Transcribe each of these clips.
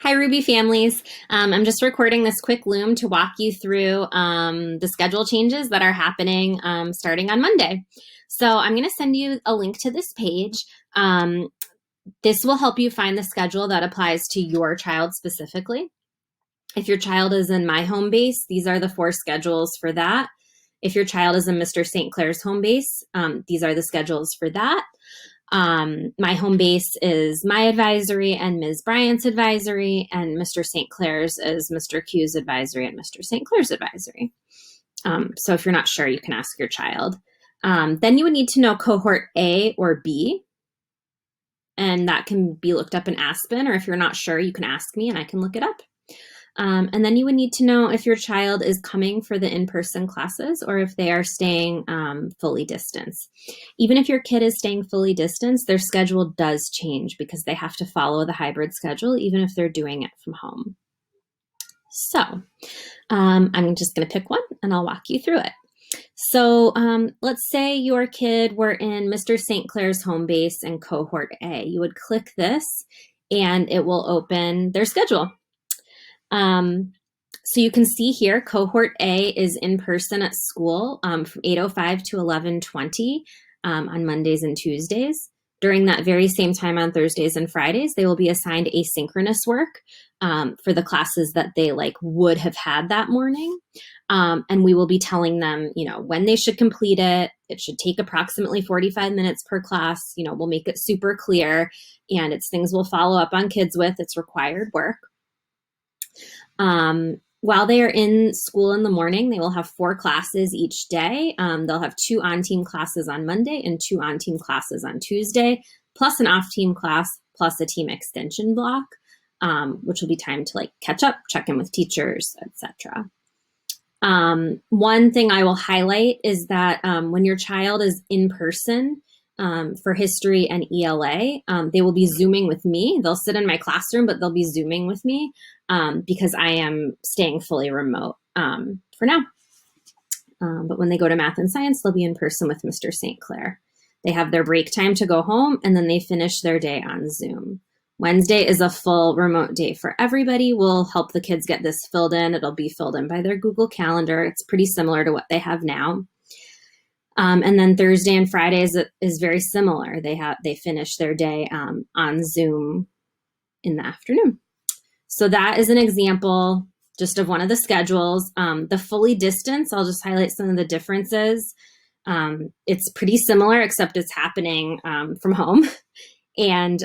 Hi, Ruby families. I'm just recording this quick Loom to walk you through the schedule changes that are happening starting on Monday. So I'm going to send you a link to this page. This will help you find the schedule that applies to your child specifically. If your child is in My Home Base, these are the 4 schedules for that. If your child is in Mr. St. Clair's Home Base, these are the schedules for that. My home base is my advisory and Ms. Bryant's advisory, and Mr. St. Clair's is Mr. Q's advisory and Mr. St. Clair's advisory. So if you're not sure, you can ask your child. Then you would need to know cohort A or B, and that can be looked up in Aspen, or if you're not sure, you can ask me and I can look it up. And then you would need to know if your child is coming for the in-person classes or if they are staying fully distanced. Even if your kid is staying fully distanced, their schedule does change because they have to follow the hybrid schedule, even if they're doing it from home. So I'm just going to pick one and I'll walk you through it. So let's say your kid were in Mr. St. Clair's home base and cohort A. You would click this and it will open their schedule. So you can see here, cohort A is in person at school from 8:05 to 11:20 on Mondays and Tuesdays. During that very same time on Thursdays and Fridays, they will be assigned asynchronous work for the classes that they would have had that morning. And we will be telling them, when they should complete it. It should take approximately 45 minutes per class. We'll make it super clear, and it's things we'll follow up on kids with. It's required work. While they are in school in the morning, they will have 4 classes each day. They'll have 2 on-team classes on Monday and 2 on-team classes on Tuesday, plus an off-team class, plus a team extension block, which will be time to catch up, check in with teachers, etc. One thing I will highlight is that when your child is in person, for history and ELA, they will be Zooming with me. They'll sit in my classroom, but they'll be Zooming with me because I am staying fully remote for now. But when they go to math and science, they'll be in person with Mr. St. Clair. They have their break time to go home, and then they finish their day on Zoom. Wednesday is a full remote day for everybody. We'll help the kids get this filled in. It'll be filled in by their Google Calendar. It's pretty similar to what they have now. And then Thursday and Fridays is very similar. They finish their day on Zoom in the afternoon. So that is an example just of one of the schedules. The fully distance, I'll just highlight some of the differences. It's pretty similar, except it's happening from home. And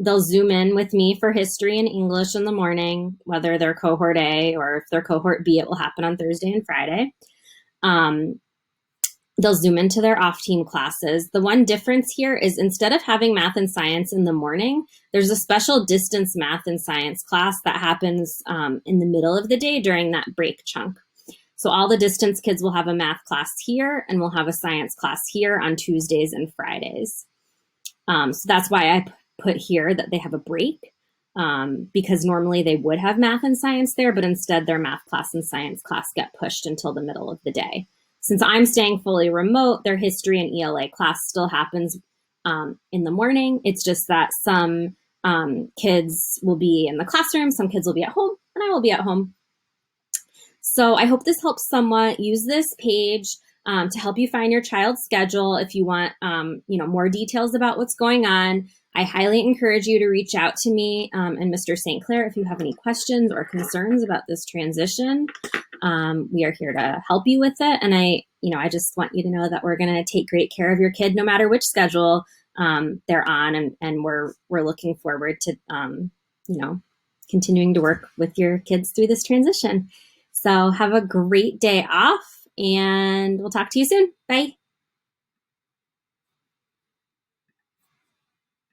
they'll Zoom in with me for history and English in the morning, whether they're cohort A or if they're cohort B, it will happen on Thursday and Friday. They'll Zoom into their off-team classes. The one difference here is instead of having math and science in the morning, there's a special distance math and science class that happens in the middle of the day during that break chunk. So all the distance kids will have a math class here and we'll have a science class here on Tuesdays and Fridays. So that's why I put here that they have a break because normally they would have math and science there, but instead their math class and science class get pushed until the middle of the day. Since I'm staying fully remote, their history and ELA class still happens in the morning. It's just that some kids will be in the classroom, some kids will be at home, and I will be at home. So I hope this helps somewhat. Use this page to help you find your child's schedule. If you want more details about what's going on, I highly encourage you to reach out to me and Mr. St. Clair if you have any questions or concerns about this transition. We are here to help you with it. And I just want you to know that we're going to take great care of your kid no matter which schedule they're on. And we're looking forward to, continuing to work with your kids through this transition. So have a great day off and we'll talk to you soon. Bye.